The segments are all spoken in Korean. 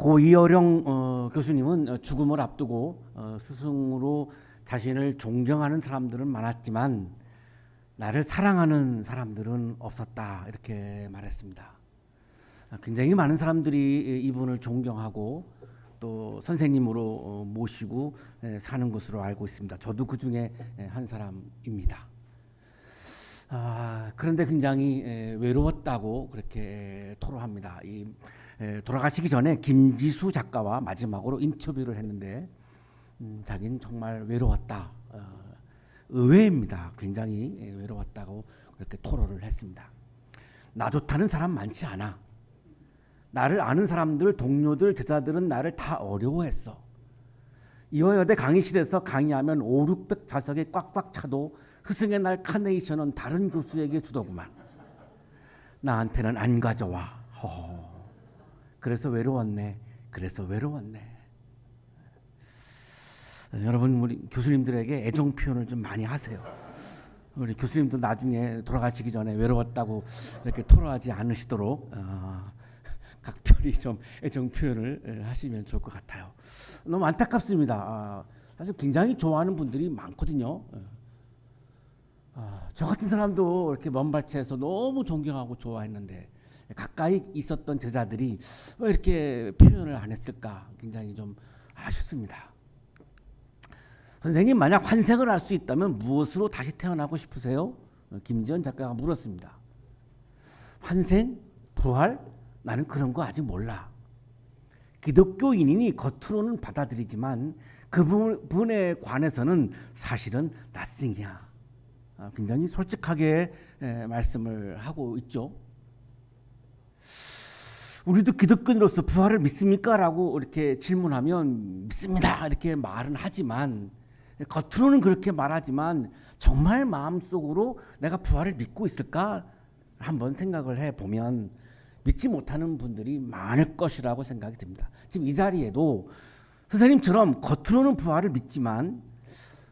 고 이어령 교수님은 죽음을 앞두고 스승으로 자신을 존경하는 사람들은 많았지만 나를 사랑하는 사람들은 없었다, 이렇게 말했습니다. 굉장히 많은 사람들이 이분을 존경하고 또 선생님으로 모시고 사는 것으로 알고 있습니다. 저도 그 중에 한 사람입니다. 그런데 굉장히 외로웠다고 그렇게 토로합니다. 돌아가시기 전에 김지수 작가와 마지막으로 인터뷰를 했는데 자기는 정말 외로웠다. 의외입니다. 굉장히 외로웠다고 그렇게 토로를 했습니다. 나 좋다는 사람 많지 않아. 나를 아는 사람들, 동료들, 제자들은 나를 다 어려워했어. 이화여대 강의실에서 강의하면 5, 600 좌석에 꽉꽉 차도 스승의 날 카네이션은 다른 교수에게 주더구만. 나한테는 안 가져와. 그래서 외로웠네. 그래서 외로웠네. 여러분, 우리 교수님들에게 애정 표현을 좀 많이 하세요. 우리 교수님도 나중에 돌아가시기 전에 외로웠다고 이렇게 토로하지 않으시도록 각별히 좀 애정 표현을 하시면 좋을 것 같아요. 너무 안타깝습니다. 사실 굉장히 좋아하는 분들이 많거든요. 저 같은 사람도 이렇게 먼 발치에서 너무 존경하고 좋아했는데 가까이 있었던 제자들이 왜 이렇게 표현을 안 했을까 굉장히 좀 아쉽습니다. 선생님, 만약 환생을 할 수 있다면 무엇으로 다시 태어나고 싶으세요? 김지연 작가가 물었습니다. 환생? 부활? 나는 그런 거 아직 몰라. 기독교인이니 겉으로는 받아들이지만 그분에 관해서는 사실은 nothing이야. 굉장히 솔직하게 말씀을 하고 있죠. 우리도 기독교인으로서 부활을 믿습니까? 라고 이렇게 질문하면 믿습니다, 이렇게 말은 하지만 겉으로는 그렇게 말하지만 정말 마음속으로 내가 부활을 믿고 있을까? 한번 생각을 해보면 믿지 못하는 분들이 많을 것이라고 생각이 듭니다. 지금 이 자리에도 선생님처럼 겉으로는 부활을 믿지만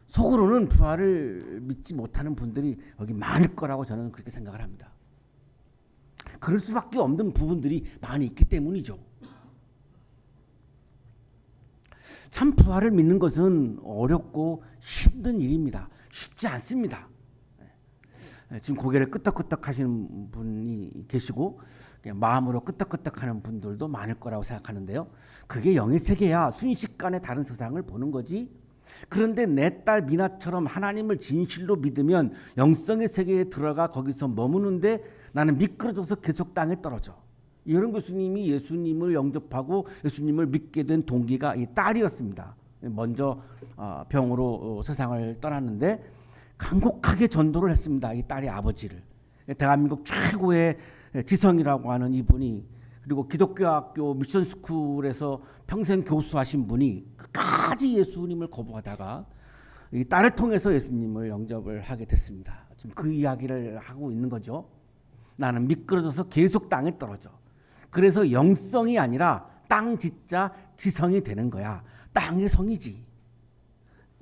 속으로는 부활을 믿지 못하는 분들이 여기 많을 거라고 저는 그렇게 생각을 합니다. 그럴 수밖에 없는 부분들이 많이 있기 때문이죠. 참 부활을 믿는 것은 어렵고 힘든 일입니다. 쉽지 않습니다. 지금 고개를 끄덕끄덕 하시는 분이 계시고 마음으로 끄덕끄덕 하는 분들도 많을 거라고 생각하는데요. 그게 영의 세계야. 순식간에 다른 세상을 보는 거지. 그런데 내 딸 미나처럼 하나님을 진실로 믿으면 영성의 세계에 들어가 거기서 머무는데 나는 미끄러져서 계속 땅에 떨어져. 이런 교수님이 예수님을 영접하고 예수님을 믿게 된 동기가 이 딸이었습니다. 먼저 병으로 세상을 떠났는데 간곡하게 전도를 했습니다. 이 딸의 아버지를. 대한민국 최고의 지성이라고 하는 이분이, 그리고 기독교학교 미션스쿨에서 평생 교수하신 분이 끝까지 예수님을 거부하다가 이 딸을 통해서 예수님을 영접을 하게 됐습니다. 지금 그 이야기를 하고 있는 거죠. 나는 미끄러져서 계속 땅에 떨어져. 그래서 영성이 아니라 땅 짓자 지성이 되는 거야. 땅의 성이지.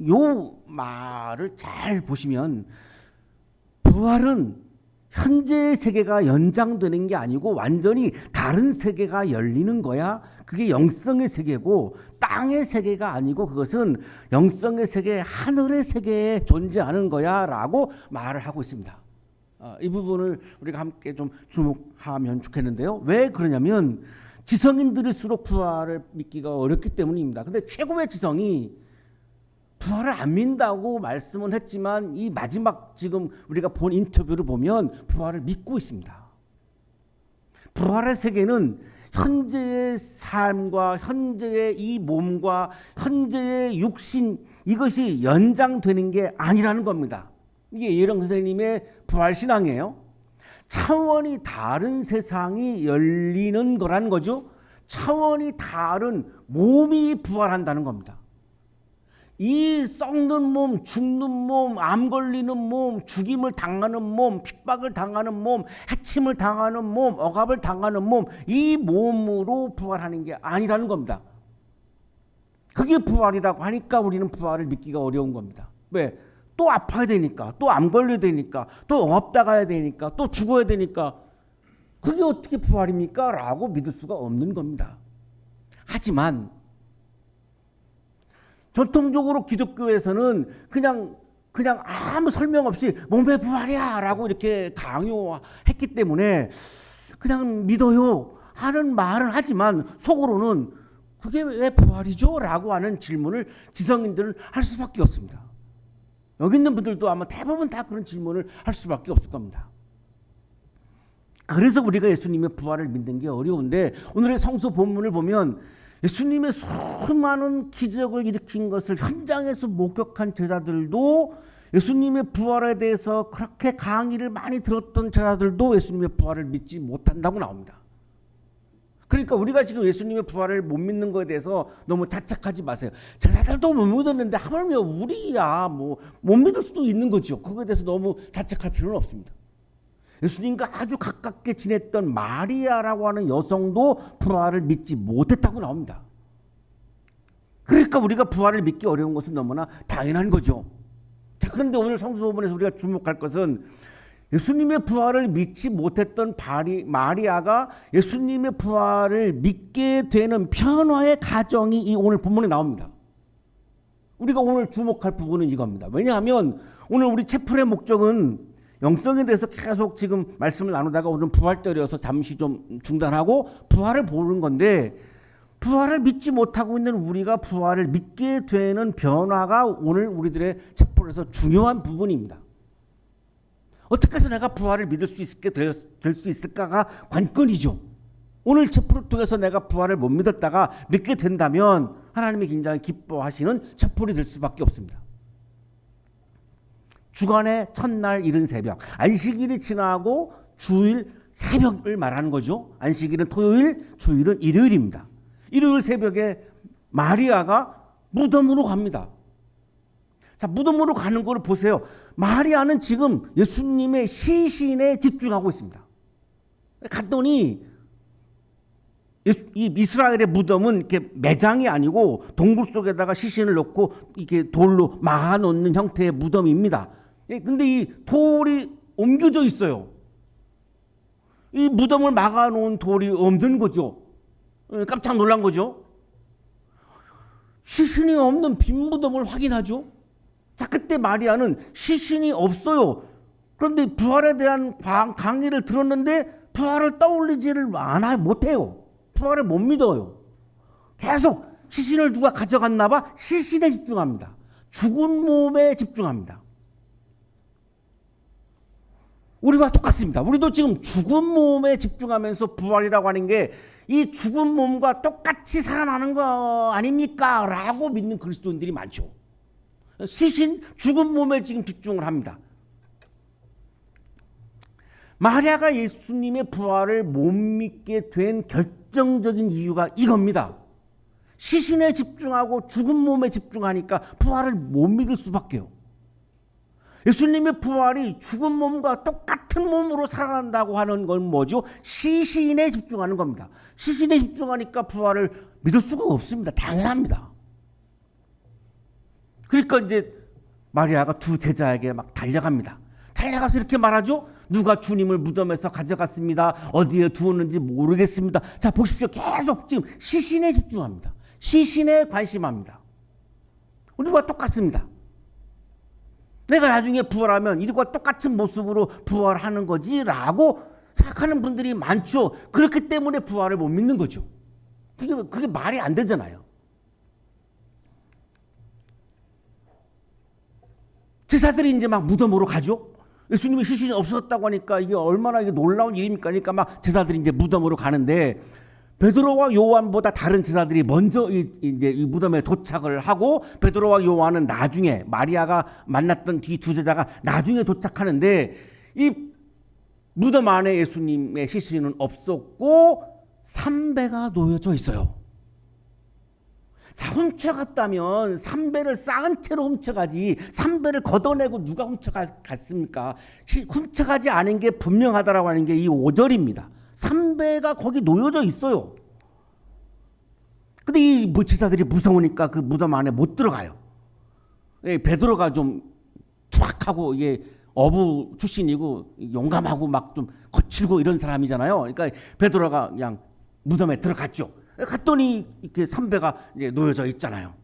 요 말을 잘 보시면 부활은 현재의 세계가 연장되는 게 아니고 완전히 다른 세계가 열리는 거야. 그게 영성의 세계고 땅의 세계가 아니고 그것은 영성의 세계, 하늘의 세계에 존재하는 거야 라고 말을 하고 있습니다. 이 부분을 우리가 함께 좀 주목하면 좋겠는데요. 왜 그러냐면 지성인들일수록 부활을 믿기가 어렵기 때문입니다. 근데 최고의 지성이 부활을 안 믿는다고 말씀은 했지만 이 마지막 지금 우리가 본 인터뷰를 보면 부활을 믿고 있습니다. 부활의 세계는 현재의 삶과 현재의 이 몸과 현재의 육신, 이것이 연장되는 게 아니라는 겁니다. 이게 이혜령 선생님의 부활신앙이에요. 차원이 다른 세상이 열리는 거라는 거죠. 차원이 다른 몸이 부활한다는 겁니다. 이 썩는 몸, 죽는 몸, 암 걸리는 몸, 죽임을 당하는 몸, 핍박을 당하는 몸, 해침을 당하는 몸, 억압을 당하는 몸, 이 몸으로 부활하는 게 아니라는 겁니다. 그게 부활이라고 하니까 우리는 부활을 믿기가 어려운 겁니다. 왜? 또 아파야 되니까, 또 암 걸려야 되니까, 또 억압당해야 되니까, 또 죽어야 되니까 그게 어떻게 부활입니까? 라고 믿을 수가 없는 겁니다. 하지만 전통적으로 기독교에서는 그냥 아무 설명 없이 몸의 부활이야 라고 이렇게 강요했기 때문에 그냥 믿어요 하는 말은 하지만 속으로는 그게 왜 부활이죠? 라고 하는 질문을 지성인들은 할 수밖에 없습니다. 여기 있는 분들도 아마 대부분 다 그런 질문을 할 수밖에 없을 겁니다. 그래서 우리가 예수님의 부활을 믿는 게 어려운데 오늘의 성서 본문을 보면 예수님의 수많은 기적을 일으킨 것을 현장에서 목격한 제자들도 예수님의 부활에 대해서 그렇게 강의를 많이 들었던 제자들도 예수님의 부활을 믿지 못한다고 나옵니다. 그러니까 우리가 지금 예수님의 부활을 못 믿는 것에 대해서 너무 자책하지 마세요. 제자들도 못 믿었는데 하물며 우리야 못 믿을 수도 있는 거죠. 그거에 대해서 너무 자책할 필요는 없습니다. 예수님과 아주 가깝게 지냈던 마리아라고 하는 여성도 부활을 믿지 못했다고 나옵니다. 그러니까 우리가 부활을 믿기 어려운 것은 너무나 당연한 거죠. 자, 그런데 오늘 성서본에서 우리가 주목할 것은 예수님의 부활을 믿지 못했던 마리아가 예수님의 부활을 믿게 되는 변화의 과정이 이 오늘 본문에 나옵니다. 우리가 오늘 주목할 부분은 이겁니다. 왜냐하면 오늘 우리 채플의 목적은 영성에 대해서 계속 지금 말씀을 나누다가 오늘 부활절이어서 잠시 좀 중단하고 부활을 보는 건데 부활을 믿지 못하고 있는 우리가 부활을 믿게 되는 변화가 오늘 우리들의 채플에서 중요한 부분입니다. 어떻게 해서 내가 부활을 믿을 수 있게 될 수 있을까가 관건이죠. 오늘 채플을 통해서 내가 부활을 못 믿었다가 믿게 된다면 하나님이 굉장히 기뻐하시는 채플이 될 수밖에 없습니다. 주간의 첫날 이른 새벽, 안식일이 지나고 주일 새벽을 말하는 거죠. 안식일은 토요일, 주일은 일요일입니다. 일요일 새벽에 마리아가 무덤으로 갑니다. 자, 무덤으로 가는 걸 보세요. 마리아는 지금 예수님의 시신에 집중하고 있습니다. 갔더니 이 이스라엘의 무덤은 이렇게 매장이 아니고 동굴 속에다가 시신을 넣고 이렇게 돌로 막아놓는 형태의 무덤입니다. 근데 이 돌이 옮겨져 있어요. 이 무덤을 막아놓은 돌이 없는 거죠. 깜짝 놀란 거죠. 시신이 없는 빈 무덤을 확인하죠. 자, 그때 마리아는 시신이 없어요. 그런데 부활에 대한 강의를 들었는데 부활을 떠올리지를 못해요. 부활을 못 믿어요. 계속 시신을 누가 가져갔나 봐. 시신에 집중합니다. 죽은 몸에 집중합니다. 우리와 똑같습니다. 우리도 지금 죽은 몸에 집중하면서 부활이라고 하는 게 이 죽은 몸과 똑같이 살아나는 거 아닙니까? 라고 믿는 그리스도인들이 많죠. 시신, 죽은 몸에 지금 집중을 합니다. 마리아가 예수님의 부활을 못 믿게 된 결정적인 이유가 이겁니다. 시신에 집중하고 죽은 몸에 집중하니까 부활을 못 믿을 수밖에요. 예수님의 부활이 죽은 몸과 똑같은 몸으로 살아난다고 하는 건 뭐죠? 시신에 집중하는 겁니다. 시신에 집중하니까 부활을 믿을 수가 없습니다. 당연합니다. 그러니까 이제 마리아가 두 제자에게 막 달려갑니다. 달려가서 이렇게 말하죠. 누가 주님을 무덤에서 가져갔습니다. 어디에 두었는지 모르겠습니다. 자, 보십시오. 계속 지금 시신에 집중합니다. 시신에 관심합니다. 우리와 똑같습니다. 내가 나중에 부활하면 이들과 똑같은 모습으로 부활하는 거지라고 생각하는 분들이 많죠. 그렇기 때문에 부활을 못 믿는 거죠. 그게 말이 안 되잖아요. 제사들이 이제 막 무덤으로 가죠. 예수님의 시신이 없었다고 하니까 이게 얼마나 이게 놀라운 일입니까? 그러니까 막 제사들이 이제 무덤으로 가는데 베드로와 요한보다 다른 제사들이 먼저 이제 이 무덤에 도착을 하고 베드로와 요한은 나중에 마리아가 만났던 이 두 제자가 나중에 도착하는데 이 무덤 안에 예수님의 시신은 없었고 삼배가 놓여져 있어요. 자, 훔쳐갔다면 삼배를 쌓은 채로 훔쳐가지 삼배를 걷어내고 누가 훔쳐갔습니까? 훔쳐가지 않은 게 분명하다라고 하는 게 이 5절입니다. 삼배가 거기 놓여져 있어요. 근데 이 제사들이 무서우니까 그 무덤 안에 못 들어가요. 베드로가 좀 투박하고 이게 어부 출신이고 용감하고 막 좀 거칠고 이런 사람이잖아요. 그러니까 베드로가 그냥 무덤에 들어갔죠. 갔더니 이렇게 삼배가 이제 놓여져 있잖아요.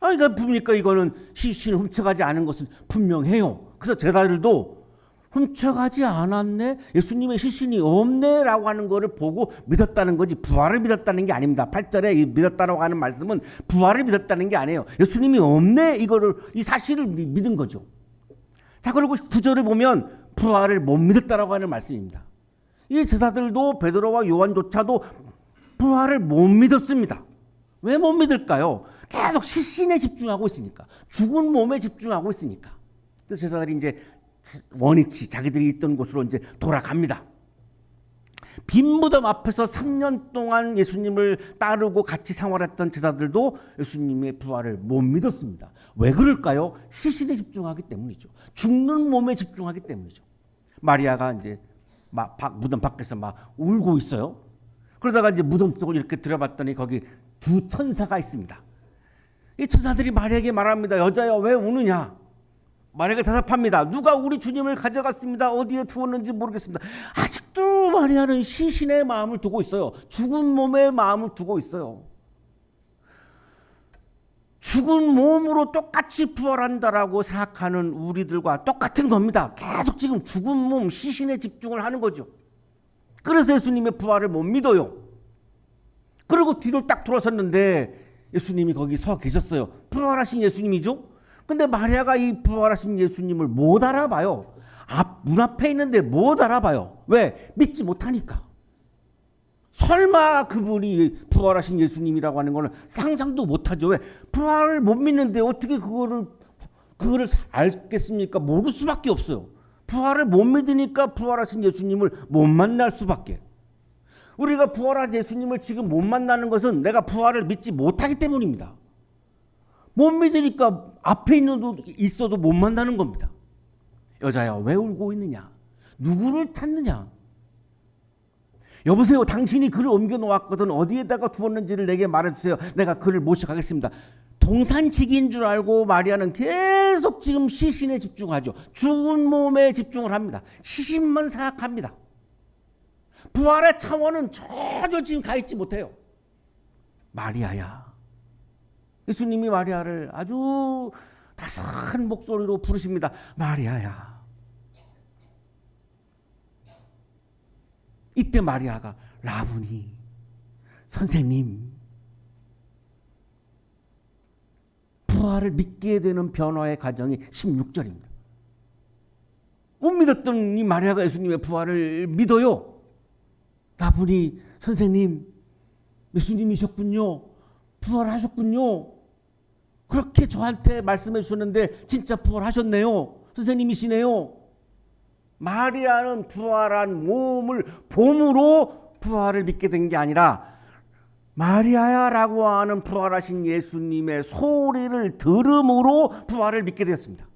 그러니까 보니까 이거는 시신을 훔쳐가지 않은 것은 분명해요. 그래서 제자들도 훔쳐가지 않았네, 예수님의 시신이 없네라고 하는 것을 보고 믿었다는 거지, 부활을 믿었다는 게 아닙니다. 8절에 이 믿었다라고 하는 말씀은 부활을 믿었다는 게 아니에요. 예수님이 없네, 이 사실을 믿은 거죠. 자, 그리고 9절을 보면 부활을 못 믿었다라고 하는 말씀입니다. 이 제자들도 베드로와 요한조차도 부활을 못 믿었습니다. 왜 못 믿을까요? 계속 시신에 집중하고 있으니까, 죽은 몸에 집중하고 있으니까. 그래서 제자들이 이제 원위치, 자기들이 있던 곳으로 이제 돌아갑니다. 빈 무덤 앞에서 3년 동안 예수님을 따르고 같이 생활했던 제자들도 예수님의 부활을 못 믿었습니다. 왜 그럴까요? 시신에 집중하기 때문이죠. 죽는 몸에 집중하기 때문이죠. 마리아가 이제 무덤 밖에서 막 울고 있어요. 그러다가 이제 무덤 속을 이렇게 들여봤더니 거기 두 천사가 있습니다. 이 천사들이 마리아에게 말합니다. 여자여, 왜 우느냐? 마리아가 대답합니다. 누가 우리 주님을 가져갔습니다. 어디에 두었는지 모르겠습니다. 아직도 마리아는 시신의 마음을 두고 있어요. 죽은 몸의 마음을 두고 있어요. 죽은 몸으로 똑같이 부활한다라고 생각하는 우리들과 똑같은 겁니다. 계속 지금 죽은 몸, 시신에 집중을 하는 거죠. 그래서 예수님의 부활을 못 믿어요. 그리고 뒤로 딱 돌아섰는데 예수님이 거기 서 계셨어요. 부활하신 예수님이죠. 근데 마리아가 이 부활하신 예수님을 못 알아봐요. 문 앞에 있는데 못 알아봐요. 왜? 믿지 못하니까. 설마 그분이 부활하신 예수님이라고 하는 거는 상상도 못하죠. 왜? 부활을 못 믿는데 어떻게 그거를 알겠습니까? 모를 수밖에 없어요. 부활을 못 믿으니까 부활하신 예수님을 못 만날 수밖에. 우리가 부활한 예수님을 지금 못 만나는 것은 내가 부활을 믿지 못하기 때문입니다. 못 믿으니까 앞에 있어도 못 만나는 겁니다. 여자야, 왜 울고 있느냐? 누구를 찾느냐? 여보세요, 당신이 그를 옮겨 놓았거든. 어디에다가 두었는지를 내게 말해주세요. 내가 그를 모셔가겠습니다. 동산직인 줄 알고 마리아는 계속 지금 시신에 집중하죠. 죽은 몸에 집중을 합니다. 시신만 생각합니다. 부활의 차원은 전혀 지금 가 있지 못해요. 마리아야. 예수님이 마리아를 아주 따스한 목소리로 부르십니다. 마리아야. 이때 마리아가 라부니, 선생님, 부활을 믿게 되는 변화의 과정이 16절입니다. 못 믿었던 이 마리아가 예수님의 부활을 믿어요. 라부니, 선생님, 예수님이셨군요. 부활하셨군요. 그렇게 저한테 말씀해 주셨는데 진짜 부활하셨네요. 선생님이시네요. 마리아는 부활한 몸을 봄으로 부활을 믿게 된 게 아니라 마리아야라고 하는 부활하신 예수님의 소리를 들음으로 부활을 믿게 되었습니다.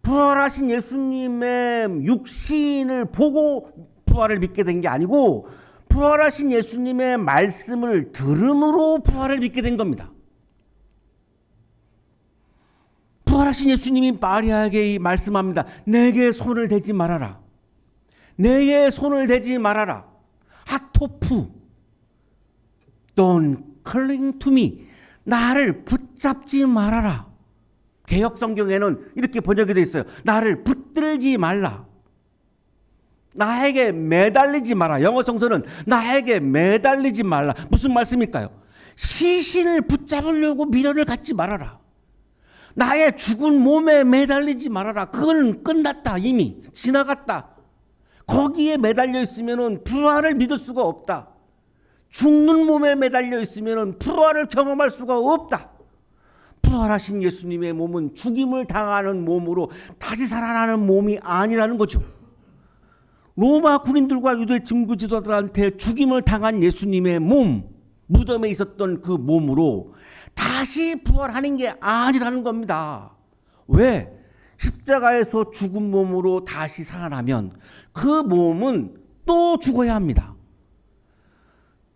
부활하신 예수님의 육신을 보고 부활을 믿게 된 게 아니고 부활하신 예수님의 말씀을 들음으로 부활을 믿게 된 겁니다. 부활하신 예수님이 마리아에게 말씀합니다. 내게 손을 대지 말아라. 내게 손을 대지 말아라. 하토프. Don't cling to me. 나를 붙잡지 말아라. 개역 성경에는 이렇게 번역이 되어 있어요. 나를 붙들지 말라. 나에게 매달리지 마라. 영어 성서는 나에게 매달리지 말라. 무슨 말씀일까요? 시신을 붙잡으려고 미련을 갖지 말아라. 나의 죽은 몸에 매달리지 말아라. 그건 끝났다. 이미 지나갔다. 거기에 매달려 있으면 부활을 믿을 수가 없다. 죽는 몸에 매달려 있으면 부활을 경험할 수가 없다. 부활하신 예수님의 몸은 죽임을 당하는 몸으로 다시 살아나는 몸이 아니라는 거죠. 로마 군인들과 유대 증거 지도자들한테 죽임을 당한 예수님의 몸, 무덤에 있었던 그 몸으로 다시 부활하는 게 아니라는 겁니다. 왜? 십자가에서 죽은 몸으로 다시 살아나면 그 몸은 또 죽어야 합니다.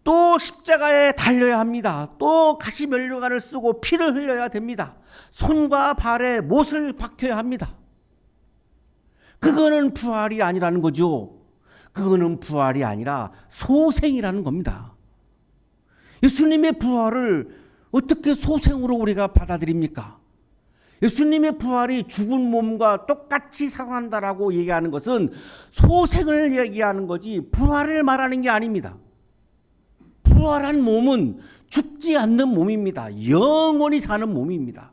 또 십자가에 달려야 합니다. 또 가시면류관을 쓰고 피를 흘려야 됩니다. 손과 발에 못을 박혀야 합니다. 그거는 부활이 아니라는 거죠. 그거는 부활이 아니라 소생이라는 겁니다. 예수님의 부활을 어떻게 소생으로 우리가 받아들입니까? 예수님의 부활이 죽은 몸과 똑같이 살아난다라고 얘기하는 것은 소생을 얘기하는 거지 부활을 말하는 게 아닙니다. 부활한 몸은 죽지 않는 몸입니다. 영원히 사는 몸입니다.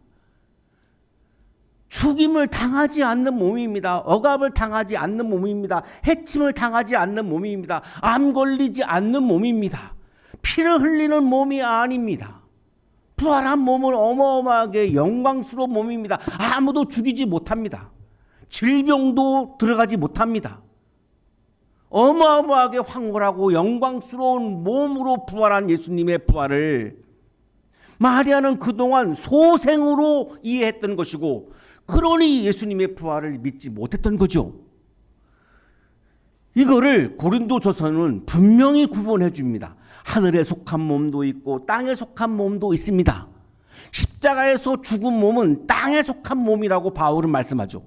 죽임을 당하지 않는 몸입니다. 억압을 당하지 않는 몸입니다. 해침을 당하지 않는 몸입니다. 암 걸리지 않는 몸입니다. 피를 흘리는 몸이 아닙니다. 부활한 몸은 어마어마하게 영광스러운 몸입니다. 아무도 죽이지 못합니다. 질병도 들어가지 못합니다. 어마어마하게 황홀하고 영광스러운 몸으로 부활한 예수님의 부활을 마리아는 그동안 소생으로 이해했던 것이고, 그러니 예수님의 부활을 믿지 못했던 거죠. 이거를 고린도전서는 분명히 구분해 줍니다. 하늘에 속한 몸도 있고 땅에 속한 몸도 있습니다. 십자가에서 죽은 몸은 땅에 속한 몸이라고 바울은 말씀하죠.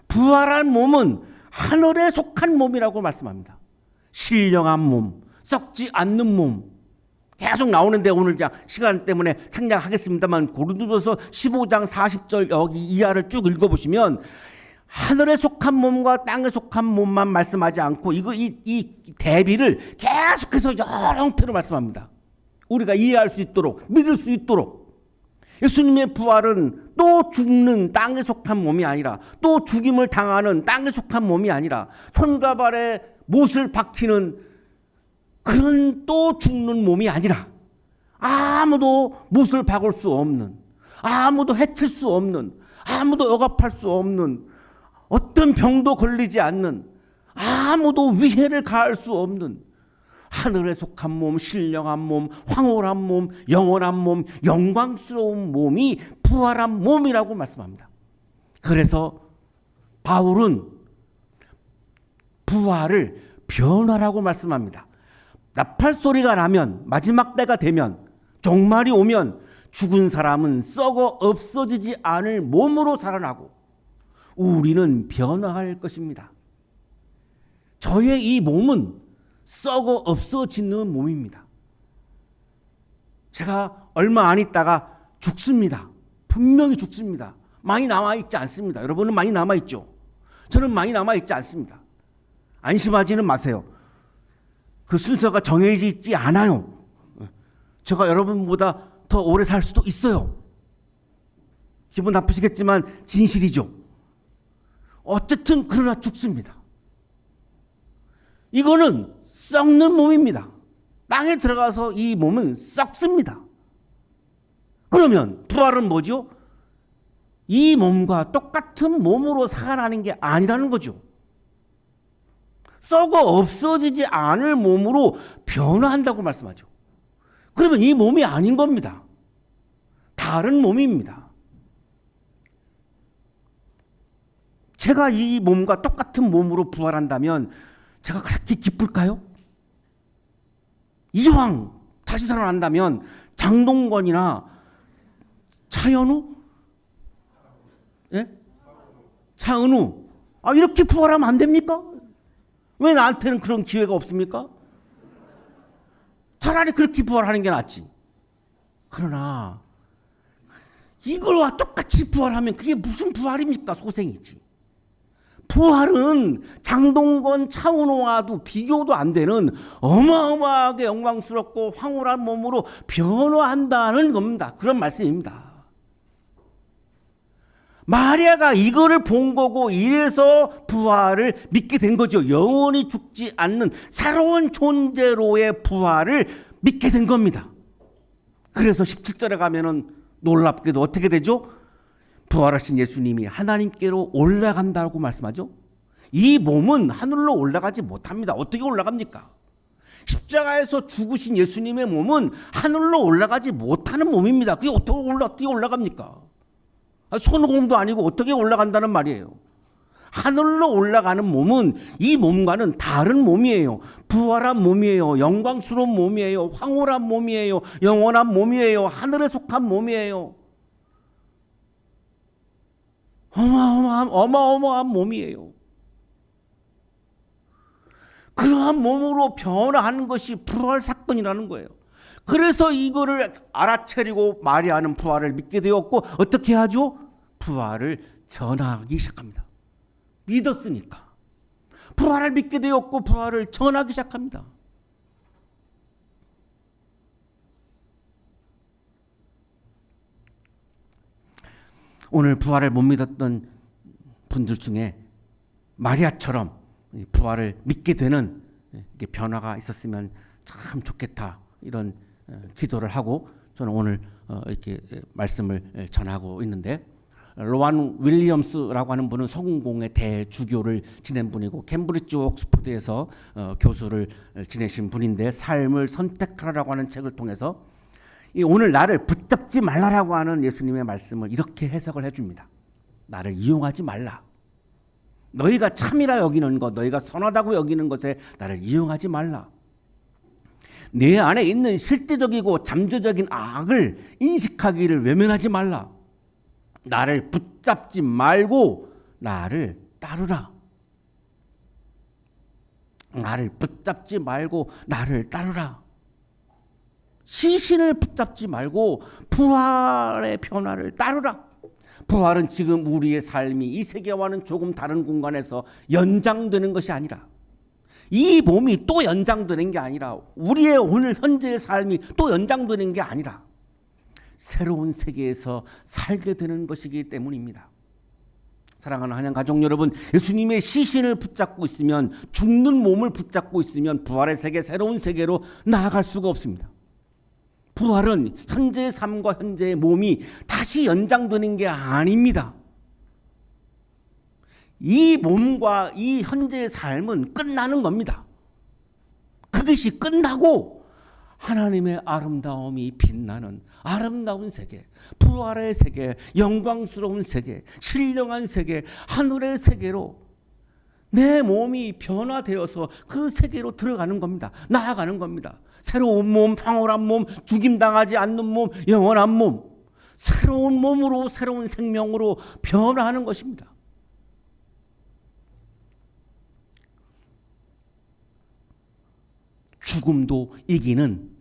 부활한 몸은 하늘에 속한 몸이라고 말씀합니다. 신령한 몸, 썩지 않는 몸, 계속 나오는데 오늘 그냥 시간 때문에 생략하겠습니다만 고린도전서 15장 40절 여기 이하를 쭉 읽어보시면 하늘에 속한 몸과 땅에 속한 몸만 말씀하지 않고 이 대비를 계속해서 여러 형태로 말씀합니다. 우리가 이해할 수 있도록, 믿을 수 있도록. 예수님의 부활은 또 죽는 땅에 속한 몸이 아니라, 또 죽임을 당하는 땅에 속한 몸이 아니라, 손과 발에 못을 박히는 그런 또 죽는 몸이 아니라, 아무도 못을 박을 수 없는, 아무도 해칠 수 없는, 아무도 억압할 수 없는, 어떤 병도 걸리지 않는, 아무도 위해를 가할 수 없는 하늘에 속한 몸, 신령한 몸, 황홀한 몸, 영원한 몸, 영광스러운 몸이 부활한 몸이라고 말씀합니다. 그래서 바울은 부활을 변화라고 말씀합니다. 나팔 소리가 나면, 마지막 때가 되면, 종말이 오면 죽은 사람은 썩어 없어지지 않을 몸으로 살아나고 우리는 변화할 것입니다. 저의 이 몸은 썩어 없어지는 몸입니다. 제가 얼마 안 있다가 죽습니다. 분명히 죽습니다. 많이 남아있지 않습니다. 여러분은 많이 남아있죠? 저는 많이 남아있지 않습니다. 안심하지는 마세요. 그 순서가 정해져 있지 않아요. 제가 여러분보다 더 오래 살 수도 있어요. 기분 나쁘시겠지만 진실이죠. 어쨌든 그러나 죽습니다. 이거는 썩는 몸입니다. 땅에 들어가서 이 몸은 썩습니다. 그러면 부활은 뭐죠? 이 몸과 똑같은 몸으로 살아나는 게 아니라는 거죠. 썩어 없어지지 않을 몸으로 변화한다고 말씀하죠. 그러면 이 몸이 아닌 겁니다. 다른 몸입니다. 제가 이 몸과 똑같은 몸으로 부활한다면 제가 그렇게 기쁠까요? 이왕 다시 살아난다면 장동건이나 차현우? 예? 차은우, 이렇게 부활하면 안 됩니까? 왜 나한테는 그런 기회가 없습니까? 차라리 그렇게 부활하는 게 낫지. 그러나 이걸와 똑같이 부활하면 그게 무슨 부활입니까? 소생이지. 부활은 장동건, 차은우와도 비교도 안 되는 어마어마하게 영광스럽고 황홀한 몸으로 변화한다는 겁니다. 그런 말씀입니다. 마리아가 이거를 본 거고 이래서 부활을 믿게 된 거죠. 영원히 죽지 않는 새로운 존재로의 부활을 믿게 된 겁니다. 그래서 17절에 가면은 놀랍게도 어떻게 되죠? 부활하신 예수님이 하나님께로 올라간다고 말씀하죠. 이 몸은 하늘로 올라가지 못합니다. 어떻게 올라갑니까? 십자가에서 죽으신 예수님의 몸은 하늘로 올라가지 못하는 몸입니다. 그게 어떻게 올라갑니까? 손오공도 아니고 어떻게 올라간다는 말이에요. 하늘로 올라가는 몸은 이 몸과는 다른 몸이에요. 부활한 몸이에요. 영광스러운 몸이에요. 황홀한 몸이에요. 영원한 몸이에요. 하늘에 속한 몸이에요. 어마어마한 몸이에요. 그러한 몸으로 변화하는 것이 부활 사건이라는 거예요. 그래서 이거를 알아차리고 마리아는 부활을 믿게 되었고 어떻게 하죠? 부활을 전하기 시작합니다. 믿었으니까. 부활을 믿게 되었고 부활을 전하기 시작합니다. 오늘 부활을 못 믿었던 분들 중에 마리아처럼 부활을 믿게 되는 변화가 있었으면 참 좋겠다, 이런 기도를 하고 저는 오늘 이렇게 말씀을 전하고 있는데, 로안 윌리엄스라고 하는 분은 성공의 대주교를 지낸 분이고 캠브리지 옥스퍼드에서 교수를 지내신 분인데, 삶을 선택하라고 하는 책을 통해서 오늘 나를 붙잡지 말라라고 하는 예수님의 말씀을 이렇게 해석을 해줍니다. 나를 이용하지 말라. 너희가 참이라 여기는 것, 너희가 선하다고 여기는 것에 나를 이용하지 말라. 내 안에 있는 실제적이고 잠재적인 악을 인식하기를 외면하지 말라. 나를 붙잡지 말고 나를 따르라. 나를 붙잡지 말고 나를 따르라. 시신을 붙잡지 말고 부활의 변화를 따르라. 부활은 지금 우리의 삶이 이 세계와는 조금 다른 공간에서 연장되는 것이 아니라, 이 몸이 또 연장되는 게 아니라, 우리의 오늘 현재의 삶이 또 연장되는 게 아니라 새로운 세계에서 살게 되는 것이기 때문입니다. 사랑하는 한양 가족 여러분, 예수님의 시신을 붙잡고 있으면, 죽는 몸을 붙잡고 있으면 부활의 세계, 새로운 세계로 나아갈 수가 없습니다. 부활은 현재의 삶과 현재의 몸이 다시 연장되는 게 아닙니다. 이 몸과 이 현재의 삶은 끝나는 겁니다. 그것이 끝나고 하나님의 아름다움이 빛나는 아름다운 세계, 부활의 세계, 영광스러운 세계, 신령한 세계, 하늘의 세계로 내 몸이 변화되어서 그 세계로 들어가는 겁니다. 나아가는 겁니다. 새로운 몸, 황홀한 몸, 죽임당하지 않는 몸, 영원한 몸, 새로운 몸으로, 새로운 생명으로 변화하는 것입니다. 죽음도 이기는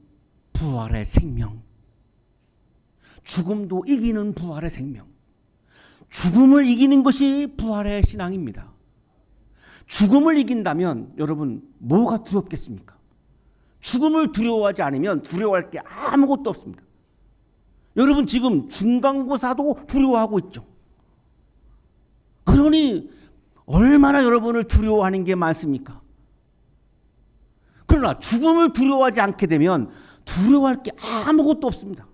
부활의 생명. 죽음도 이기는 부활의 생명. 죽음을 이기는 것이 부활의 신앙입니다. 죽음을 이긴다면 여러분 뭐가 두렵겠습니까? 죽음을 두려워하지 않으면 두려워할 게 아무것도 없습니다. 여러분 지금 중간고사도 두려워하고 있죠. 그러니 얼마나 여러분을 두려워하는 게 많습니까? 그러나 죽음을 두려워하지 않게 되면 두려워할 게 아무것도 없습니다.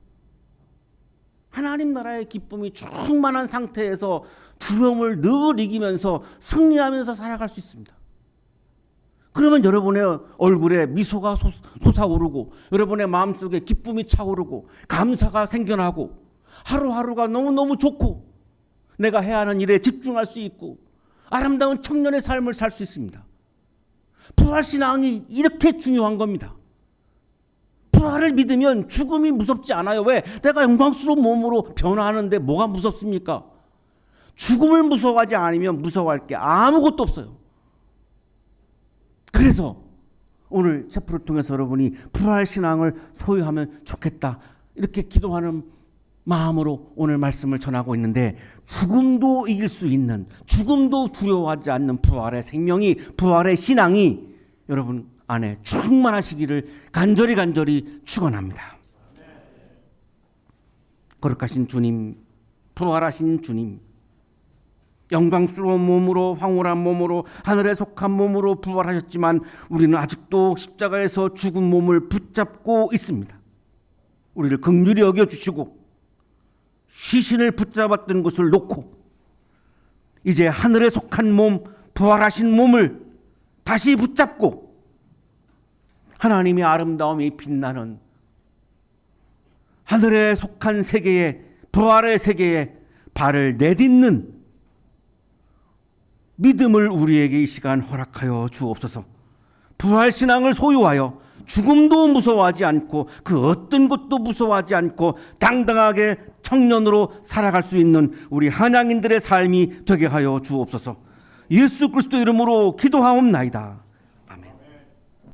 하나님 나라의 기쁨이 충만한 상태에서 두려움을 늘 이기면서 승리하면서 살아갈 수 있습니다. 그러면 여러분의 얼굴에 미소가 솟아오르고, 여러분의 마음속에 기쁨이 차오르고, 감사가 생겨나고, 하루하루가 너무너무 좋고, 내가 해야 하는 일에 집중할 수 있고, 아름다운 청년의 삶을 살 수 있습니다. 부활신앙이 이렇게 중요한 겁니다. 부활을 믿으면 죽음이 무섭지 않아요. 왜? 내가 영광스러운 몸으로 변화하는데 뭐가 무섭습니까? 죽음을 무서워하지 않으면 무서워할 게 아무것도 없어요. 그래서 오늘 체프를 통해서 여러분이 부활신앙을 소유하면 좋겠다, 이렇게 기도하는 마음으로 오늘 말씀을 전하고 있는데, 죽음도 이길 수 있는, 죽음도 두려워하지 않는 부활의 생명이, 부활의 신앙이 여러분 안에 충만하시기를 간절히 축원합니다. 거룩하신 주님, 부활하신 주님, 영광스러운 몸으로, 황홀한 몸으로, 하늘에 속한 몸으로 부활하셨지만 우리는 아직도 십자가에서 죽은 몸을 붙잡고 있습니다. 우리를 긍휼히 여겨주시고 시신을 붙잡았던 것을 놓고 이제 하늘에 속한 몸, 부활하신 몸을 다시 붙잡고 하나님의 아름다움이 빛나는 하늘에 속한 세계에, 부활의 세계에 발을 내딛는 믿음을 우리에게 이 시간 허락하여 주옵소서. 부활신앙을 소유하여 죽음도 무서워하지 않고 그 어떤 것도 무서워하지 않고 당당하게 청년으로 살아갈 수 있는 우리 한양인들의 삶이 되게 하여 주옵소서. 예수 그리스도 이름으로 기도하옵나이다.